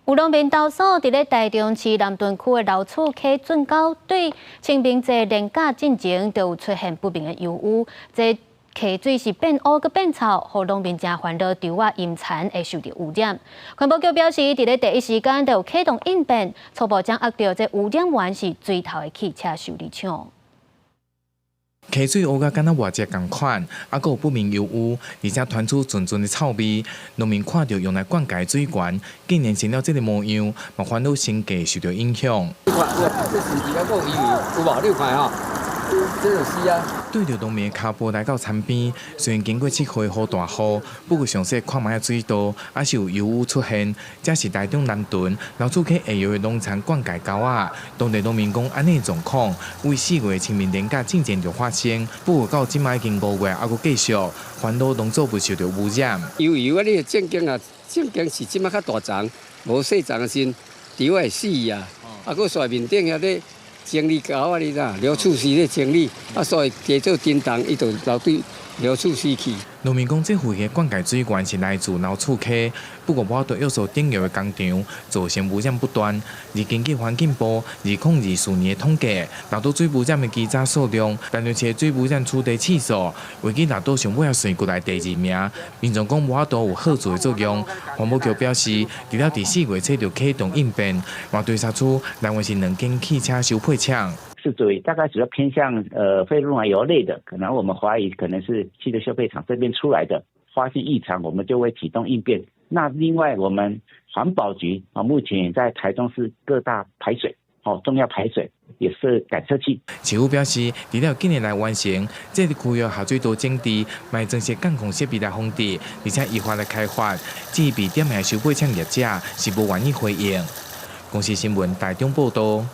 有农民投诉，伫咧台中市南屯区的老厝溪圳沟对清明节连假进前，就有出现不明的油污，这溪水是变乌佮变臭，互农民真烦恼，稻仔阴田会受到污染。环保局表示，伫咧第一时间就有启动应变，初步掌握到这污染源是水头的汽车修理厂。 溪水乌甲敢若活只共款，还佫有不明油污，而且传出阵阵的臭味。农民看到用来灌溉水源，竟然成了这个模样，嘛烦恼生计受到影响。这是几个有鱼有无？你看吼，这就是啊。对着农民的脚步来到田边，虽然经过7回好大雨，不过详细看卖水道，还是有油污出现。这是台中南屯老厝溪下游的农田灌溉沟仔，当地农民讲安尼状况，为4月清明连假进前就发生，不过到即摆已经5月，还佫继续，烦恼农作物受到污染。油啊，你正经啊，正经是即摆较大丛，无细丛的时，稻会死啊，啊，佫晒面顶遐咧。 整理沟啊，你知疗处室咧整理，啊，所以加做叮当，伊就流对疗处室去。农民讲，这附近灌溉水源是来自老厝溪，不过我对约束顶游的工厂造成污染不断。而根据环境部2024年的统计，大多水污染的基查数量，但是且水污染处理次数，位居大多上尾算过来第2名。民众讲无法度有好处的作用。环保局表示，除了第4月初就启动应变，嘛对查出来源是2间汽车修配厂。 是大概主要偏向废入燃油类的，可能我们怀疑可能是汽车修配厂这边出来的，发现异常，我们就会启动应变。那另外我们环保局目前在台中市各大排水重要排水也是感测器。市府表示，除了近年来完成，这个区域下水道整治，卖装设监控设备来防治，而且依法来开发。至于被点名修配厂业者是无愿意回应。公司新闻台中报道。